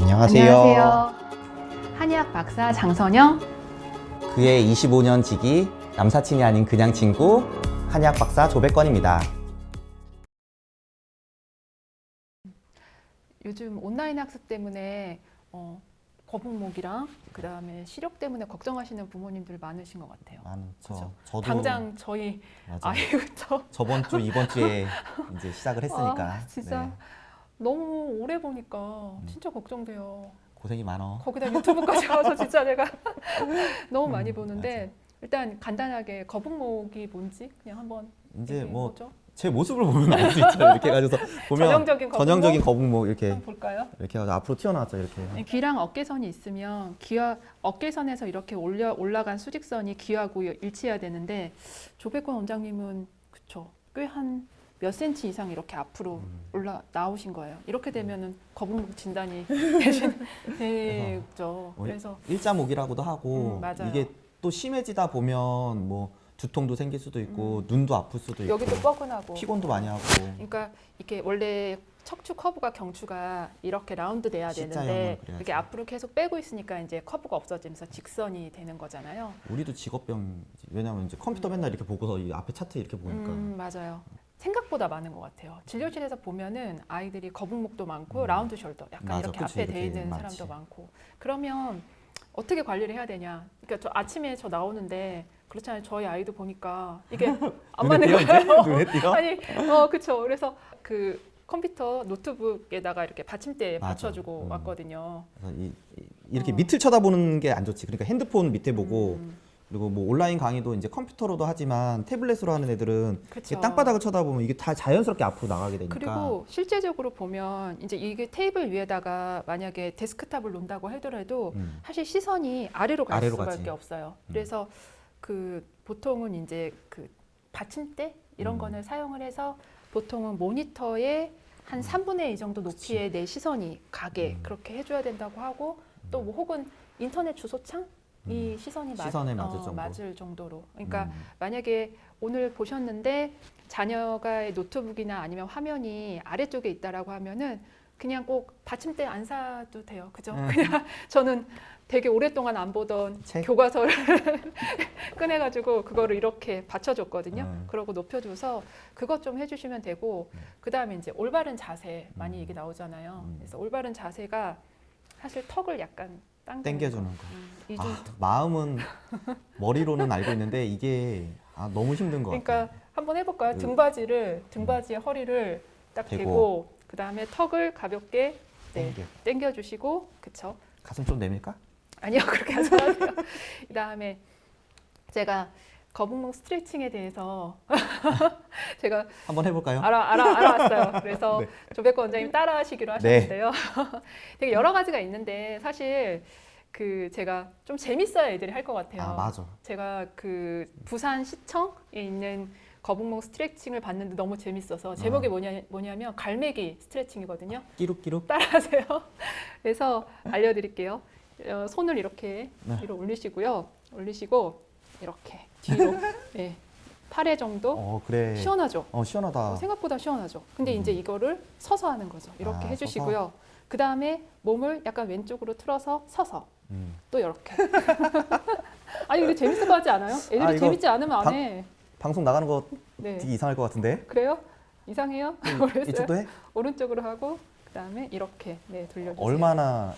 안녕하세요. 한의학 박사 장선영. 그의 25년 지기, 남사친이 아닌 그냥 친구, 한의학 박사 조백권입니다. 요즘 온라인 학습 때문에 거북목이랑 그다음에 시력 때문에 걱정하시는 부모님들 많으신 것 같아요. 많죠. 저도 당장 저희 맞아요. 아이부터 저번 주, 이번 주에 이제 시작을 했으니까 진짜 네, 너무 오래 보니까 진짜 걱정돼요. 고생이 많어. 거기다 유튜브까지 와서 진짜 내가 너무 많이 보는데 일단 간단하게 거북목이 뭔지 그냥 한번 이제 뭐 뭐죠? 제 모습을 보면 알 수 있죠. 이렇게 해가지고 보면 전형적인 거북목 이렇게 한번 볼까요? 이렇게 해서 앞으로 튀어나왔죠. 이렇게. 귀랑 어깨선이 있으면 어깨선에서 이렇게 올라간 수직선이 귀하고 일치해야 되는데 조백권 원장님은 그쵸 꽤 한 몇 센치 이상 이렇게 앞으로 나오신 거예요. 이렇게 되면은 거북목 진단이 되죠. 그래서 일자목이라고도 하고 맞아요. 이게 또 심해지다 보면 뭐 두통도 생길 수도 있고 눈도 아플 수도 있고 여기도 뻐근하고 피곤도 많이 하고. 그러니까 이게 원래 척추 커브가 경추가 이렇게 라운드 돼야 되는데 C자형을 그려야지. 이렇게 앞으로 계속 빼고 있으니까 이제 커브가 없어지면서 직선이 되는 거잖아요. 우리도 직업병이지. 왜냐면 이제 컴퓨터 맨날 이렇게 보고서 이 앞에 차트 이렇게 보니까. 맞아요. 생각보다 많은 것 같아요. 진료실에서 보면은 아이들이 거북목도 많고 라운드 숄더 약간 맞아, 이렇게 그치, 앞에 돼 이렇게 있는 많지. 사람도 많고 그러면 어떻게 관리를 해야 되냐? 그러니까 저 아침에 저 나오는데 그렇잖아요. 저희 아이도 보니까 이게 안 맞는 눈에 띄어, 거예요. 이제? 눈에 띄어? 아니, 그렇죠. 그래서 그 컴퓨터 노트북에다가 이렇게 받침대 맞아. 받쳐주고 왔거든요. 그래서 이렇게 밑을 쳐다보는 게 안 좋지. 그러니까 핸드폰 밑에 보고 그리고 뭐 온라인 강의도 이제 컴퓨터로도 하지만 태블릿으로 하는 애들은 그쵸. 이렇게 땅바닥을 쳐다보면 이게 다 자연스럽게 앞으로 나가게 되니까. 그리고 실제적으로 보면 이제 이게 테이블 위에다가 만약에 데스크탑을 놓는다고 하더라도 사실 시선이 아래로 갈 아래로 수밖에 가지. 없어요. 그래서 그 보통은 이제 그 받침대 이런 거는 사용을 해서 보통은 모니터에 한 3분의 2 정도 높이의 내 시선이 가게 그렇게 해줘야 된다고 하고 또 뭐 혹은 인터넷 주소창 이 시선에 맞을 정도로. 그러니까 만약에 오늘 보셨는데 자녀가 노트북이나 아니면 화면이 아래쪽에 있다라고 하면은 그냥 꼭 받침대 안 사도 돼요. 그죠? 그냥 저는 되게 오랫동안 안 보던 책? 교과서를 꺼내가지고 그거를 이렇게 받쳐줬거든요. 그러고 높여줘서 그것 좀 해주시면 되고 그 다음에 이제 올바른 자세 많이 얘기 나오잖아요. 그래서 올바른 자세가 사실 턱을 약간 당겨주는 거. 이중 마음은 머리로는 알고 있는데 이게 너무 힘든 거 같아요. 그러니까 한번 해볼까요? 등받이에 허리를 딱 대고 그 다음에 턱을 가볍게 당겨주시고 그쵸? 가슴 좀 내밀까? 아니요 그렇게 하지 마세요. 그 다음에 제가 거북목 스트레칭에 대해서 제가 한번 해볼까요? 알아왔어요. 그래서 네. 조백권 원장님 따라하시기로 하셨는데요. 되게 여러 가지가 있는데 사실 그 제가 좀 재밌어야 애들이 할 것 같아요. 맞아. 제가 그 부산 시청에 있는 거북목 스트레칭을 봤는데 너무 재밌어서 제목이 뭐냐면 갈매기 스트레칭이거든요. 끼룩끼룩. 따라하세요. 그래서 알려드릴게요. 손을 이렇게 위로 올리시고요. 올리시고 이렇게 뒤로 8회 정도. 그래. 시원하죠? 시원하다. 생각보다 시원하죠. 근데 이제 이거를 서서 하는 거죠. 이렇게 해주시고요. 그 다음에 몸을 약간 왼쪽으로 틀어서 서서 또 이렇게. 아니 근데 재밌을 것 같지 않아요? 애들이 이거 재밌지 않으면 안 해. 방송 나가는 거 네. 되게 이상할 것 같은데? 그래요? 이상해요? 모르겠어요. 이쪽도 해? 오른쪽으로 하고 그 다음에 이렇게 돌려주세요. 얼마나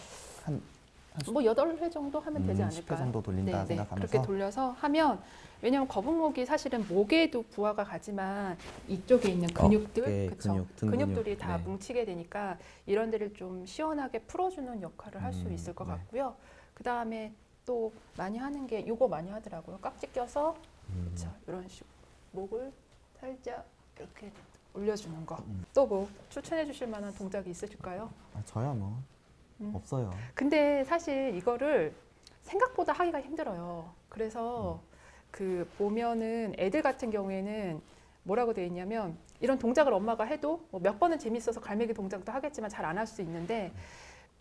뭐 8회 정도 하면 되지 않을까요? 10회 정도 돌린다 생각하면서 그렇게 돌려서 하면 왜냐면 거북목이 사실은 목에도 부하가 가지만 이쪽에 있는 근육들, 그쵸? 근육들이 다 뭉치게 되니까 이런 데를 좀 시원하게 풀어주는 역할을 할 수 있을 것 같고요. 그 다음에 또 많이 하는 게 이거 많이 하더라고요. 깍지 껴서 그쵸? 이런 식으로 목을 살짝 이렇게 올려주는 거. 또 뭐 추천해 주실 만한 동작이 있으실까요? 저야 뭐 없어요. 근데 사실 이거를 생각보다 하기가 힘들어요. 그래서 그 보면은 애들 같은 경우에는 뭐라고 되어 있냐면 이런 동작을 엄마가 해도 몇 번은 재밌어서 갈매기 동작도 하겠지만 잘 안 할 수 있는데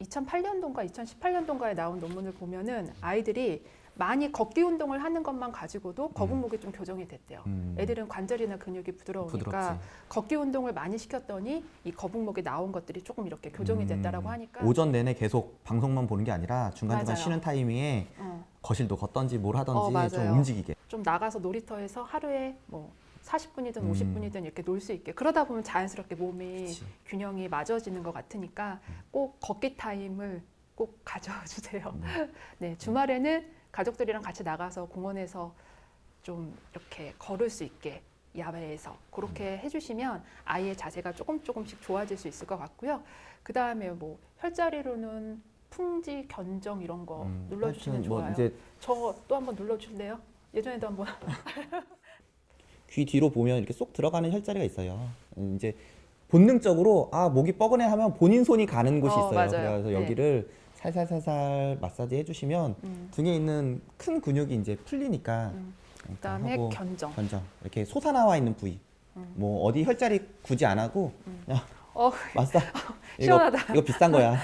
2008년도인가 2018년도인가에 나온 논문을 보면은 아이들이 많이 걷기 운동을 하는 것만 가지고도 거북목이 좀 교정이 됐대요. 음. 애들은 관절이나 근육이 부드러우니까 부드럽지. 걷기 운동을 많이 시켰더니 이 거북목에 나온 것들이 조금 이렇게 교정이 됐다라고 하니까 오전 내내 계속 방송만 보는 게 아니라 중간중간 맞아요. 쉬는 타이밍에 거실도 걷던지 뭘 하던지 좀 맞아요. 움직이게. 좀 나가서 놀이터에서 하루에 뭐 40분이든 50분이든 이렇게 놀 수 있게 그러다 보면 자연스럽게 몸이 그치. 균형이 맞아지는 것 같으니까 꼭 걷기 타임을 꼭 가져주세요. 네, 주말에는 가족들이랑 같이 나가서 공원에서 좀 이렇게 걸을 수 있게 야외에서 그렇게 해주시면 아이의 자세가 조금씩 좋아질 수 있을 것 같고요. 그 다음에 뭐 혈자리로는 풍지, 견정 이런 거 눌러주시면 하여튼 뭐 좋아요. 이제 저 또 한번 눌러주실래요? 예전에도 한번. 귀 뒤로 보면 이렇게 쏙 들어가는 혈자리가 있어요. 이제 본능적으로 아 목이 뻐근해 하면 본인 손이 가는 곳이 있어요. 맞아요. 그래서 네. 여기를 살살살살 마사지 해주시면 등에 있는 큰 근육이 이제 풀리니까 그다음에 하고 견정. 이렇게 솟아나와 있는 부위 뭐 어디 혈자리 굳이 안 하고 그냥 어, 마사 시원하다. 이거 비싼 거야.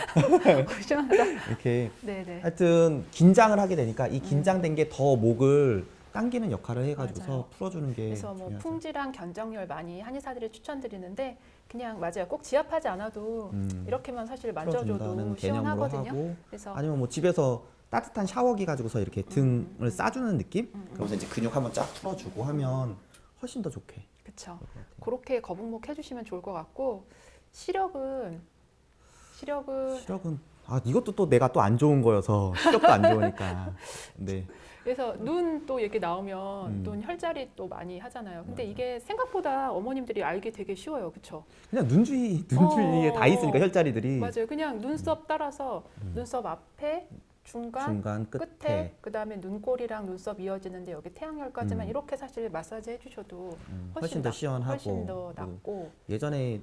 시원하다. 이렇게 네네. 하여튼 긴장을 하게 되니까 이 긴장된 게 더 목을 당기는 역할을 해가지고서 맞아요. 풀어주는 게 그래서 뭐 중요하죠. 풍지랑 견정열 많이 한의사들이 추천드리는데 그냥 맞아요. 꼭 지압하지 않아도 이렇게만 사실 풀어준다는 만져줘도 개념으로 시원하거든요. 하고 그래서 아니면 뭐 집에서 따뜻한 샤워기 가지고서 이렇게 등을 싸주는 느낌? 그러면서 이제 근육 한번 쫙 풀어주고 하면 훨씬 더 좋게. 그렇죠. 그렇게 거북목 해주시면 좋을 것 같고 시력은 시력은 아 이것도 또 내가 또 안 좋은 거여서 시력도 안 좋으니까. 네. 그래서 눈 또 얘기 나오면 눈 혈자리 또 많이 하잖아요. 근데 이게 생각보다 어머님들이 알기 되게 쉬워요. 그렇죠? 그냥 눈 주위에 다 있으니까 혈자리들이 맞아요. 그냥 눈썹 따라서 눈썹 앞에 중간 끝에 그다음에 눈꼬리랑 눈썹 이어지는데 여기 태양열까지만 이렇게 사실 마사지 해주셔도 훨씬 더 시원하고 훨씬 더 낫고 예전에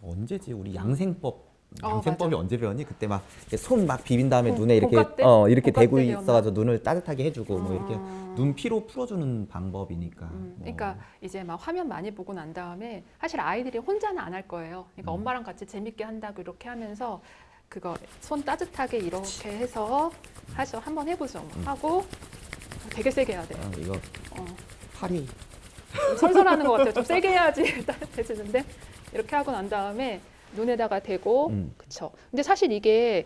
언제지 우리 양생법이 맞아. 언제 배웠니? 그때 막 손 막 비빈 다음에 봄- 눈에 이렇게 봄가 때? 이렇게 봄가 대고 때 배웠나? 있어가지고 눈을 따뜻하게 해주고 뭐 이렇게 눈 피로 풀어주는 방법이니까. 그러니까 이제 막 화면 많이 보고 난 다음에 사실 아이들이 혼자는 안 할 거예요. 그러니까 엄마랑 같이 재밌게 한다고 이렇게 하면서 그거 손 따뜻하게 이렇게 해서 한번 해보죠. 하고 되게 세게 해야 돼요. 이거 어. 팔이 좀 설설하는 것 같아요. 좀 세게 해야지 따뜻해지는데 이렇게 하고 난 다음에 눈에다가 대고 그쵸. 근데 사실 이게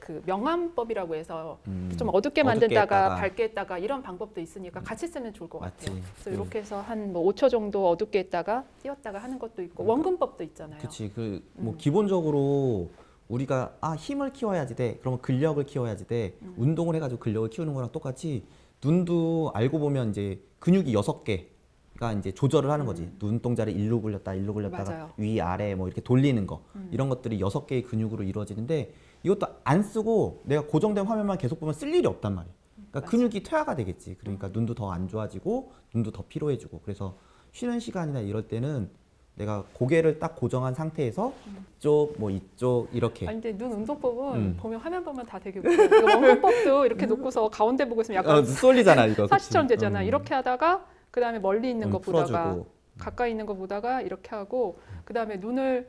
그 명암법이라고 해서 좀 어둡게 만든다가 했다가. 밝게 했다가 이런 방법도 있으니까 같이 쓰면 좋을 것 맞지. 같아요. 그래서 이렇게 해서 한 뭐 5초 정도 어둡게 했다가 띄웠다가 하는 것도 있고 원근법도 있잖아요. 그치. 그 뭐 기본적으로 우리가 힘을 키워야지 돼. 그러면 근력을 키워야지 돼. 운동을 해가지고 근력을 키우는 거랑 똑같이 눈도 알고 보면 이제 근육이 6개가 이제 조절을 하는 거지. 눈동자를 일로 굴렸다가 맞아요. 위 아래 뭐 이렇게 돌리는 거 이런 것들이 6개의 근육으로 이루어지는데 이것도 안 쓰고 내가 고정된 화면만 계속 보면 쓸 일이 없단 말이야. 그러니까 근육이 퇴화가 되겠지. 그러니까 눈도 더 안 좋아지고 눈도 더 피로해지고 그래서 쉬는 시간이나 이럴 때는 내가 고개를 딱 고정한 상태에서 이쪽 뭐 이쪽 이렇게 아니 근데 눈 운동법은 보면 화면 보면 다 되게 웃겨요. 이거 원근법도 이렇게 놓고서 가운데 보고 있으면 약간 쏠리잖아 이거. 사시처럼 그치? 되잖아. 이렇게 하다가 그 다음에 멀리 있는 거 보다가 풀어주고. 가까이 있는 거 보다가 이렇게 하고 그 다음에 눈을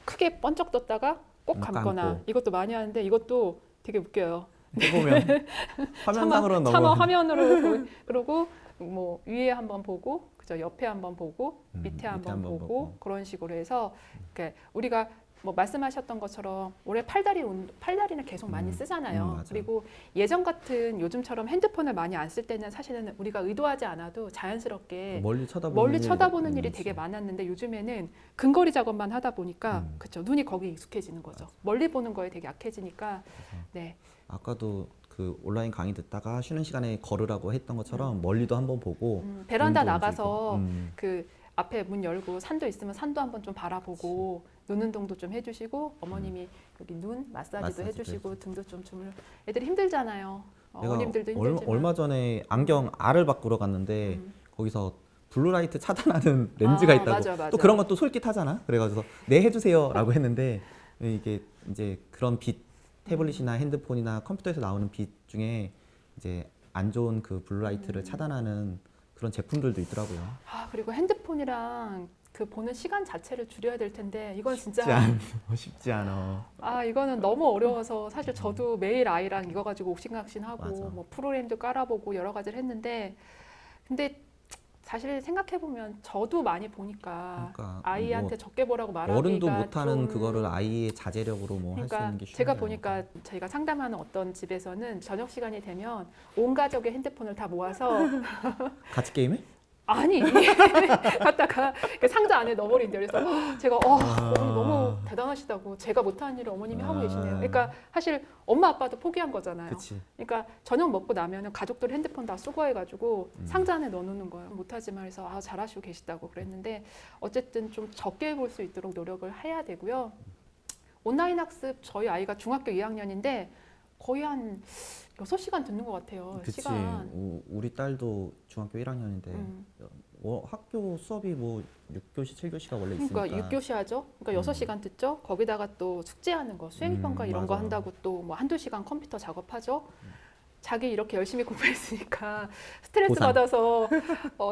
크게 번쩍 떴다가 꼭 감거나 감고. 이것도 많이 하는데 이것도 되게 웃겨요. 해보면 화면상으로는 차마 너무 화면으로 그러고 뭐 위에 한번 보고 그죠 옆에 한번 보고 밑에 한번 보고 그런 식으로 해서 이렇게 우리가 뭐 말씀하셨던 것처럼 올해 팔다리는 계속 많이 쓰잖아요. 맞아요. 그리고 예전 같은 요즘처럼 핸드폰을 많이 안 쓸 때는 사실은 우리가 의도하지 않아도 자연스럽게 멀리 쳐다보는 일이 되게 많았는데 요즘에는 근거리 작업만 하다 보니까 그렇죠. 눈이 거기에 익숙해지는 거죠. 멀리 보는 거에 되게 약해지니까 네. 아까도 그 온라인 강의 듣다가 쉬는 시간에 걸으라고 했던 것처럼 멀리도 한번 보고 베란다 눈도 나가서 움직이고. 그 앞에 문 열고 산도 있으면 산도 한번 좀 바라보고 눈 운동도 좀 해주시고 어머님이 여기 눈 마사지도 해주시고 등도 좀 주물 애들이 힘들잖아요. 내가 어머님들도 힘들지만 얼마 전에 안경 알을 바꾸러 갔는데 거기서 블루라이트 차단하는 렌즈가 있다고. 맞아. 또 그런 것도 솔깃하잖아. 그래가지고 네 해주세요라고 했는데 이게 이제 그런 빛 태블릿이나 핸드폰이나 컴퓨터에서 나오는 빛 중에 이제 안 좋은 그 블루라이트를 차단하는 그런 제품들도 있더라고요. 그리고 핸드폰이랑 그 보는 시간 자체를 줄여야 될 텐데 이건 쉽지 진짜 쉽지 않아. 이거는 너무 어려워서 사실 저도 매일 아이랑 이거 가지고 옥신각신하고 맞아. 뭐 프로그램도 깔아보고 여러 가지를 했는데 근데 사실 생각해 보면 저도 많이 보니까 그러니까 아이한테 적게 보라고 뭐 말하기가 어른도 못하는 좀 그거를 아이의 자제력으로 뭐 할 수 그러니까 있는 게 쉬운 제가 게 보니까 저희가 상담하는 어떤 집에서는 저녁 시간이 되면 온 가족의 핸드폰을 다 모아서 아니까. 같이 게임해? 아니 갖다가 상자 안에 넣어버린대요. 그래서 제가 너무 대단하시다고 제가 못하는 일을 어머님이 하고 계시네요. 그러니까 사실 엄마 아빠도 포기한 거잖아요. 그치. 그러니까 저녁 먹고 나면은 가족들 핸드폰 다 수거해가지고 상자 안에 넣어놓는 거예요. 못하지만 해서 잘하시고 계시다고 그랬는데 어쨌든 좀 적게 볼 수 있도록 노력을 해야 되고요. 온라인 학습 저희 아이가 중학교 2학년인데 거의 한 6시간 듣는 것 같아요. 그치. 시간. 우리 딸도 중학교 1학년인데 학교 수업이 뭐 6교시, 7교시가 원래 있으니까. 그러니까 6교시 하죠. 그러니까 6시간 듣죠. 거기다가 또 숙제하는 거, 수행평가 이런 거 맞아. 한다고 또 뭐 한두 시간 컴퓨터 작업하죠. 자기 이렇게 열심히 공부했으니까 스트레스 보상. 받아서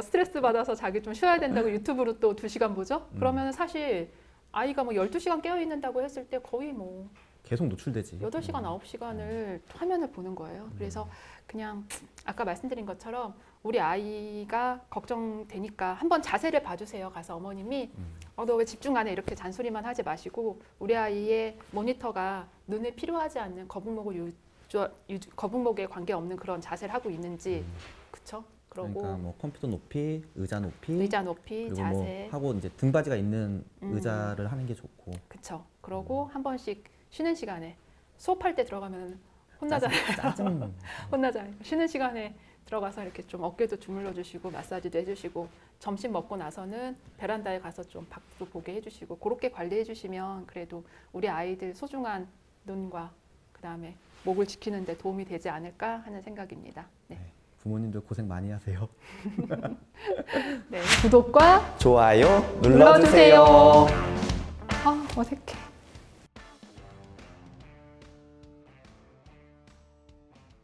스트레스 받아서 자기 좀 쉬어야 된다고 유튜브로 또 2시간 보죠. 그러면 사실 아이가 뭐 12시간 깨어 있는다고 했을 때 거의 뭐 계속 노출되지. 8시간, 9시간을 화면을 보는 거예요. 그래서 그냥 아까 말씀드린 것처럼 우리 아이가 걱정되니까 한번 자세를 봐주세요. 가서 어머님이 너 왜 집중 안 해? 이렇게 잔소리만 하지 마시고 우리 아이의 모니터가 눈에 필요하지 않는 거북목에 관계없는 그런 자세를 하고 있는지 그쵸? 그러고 그러니까 뭐 컴퓨터 높이, 의자 높이, 의자 높이, 그리고 자세 뭐 하고 이제 등받이가 있는 의자를 하는 게 좋고. 그쵸? 그러고 한 번씩 쉬는 시간에 수업할 때 들어가면 혼나잖아요. 짜증. 혼나잖아요. 쉬는 시간에 들어가서 이렇게 좀 어깨도 주물러 주시고 마사지도 해주시고 점심 먹고 나서는 베란다에 가서 좀 밖도 보게 해주시고 그렇게 관리해 주시면 그래도 우리 아이들 소중한 눈과 그다음에 목을 지키는 데 도움이 되지 않을까 하는 생각입니다. 네. 부모님들 고생 많이 하세요. 네. 구독과 좋아요 눌러주세요. 어색해.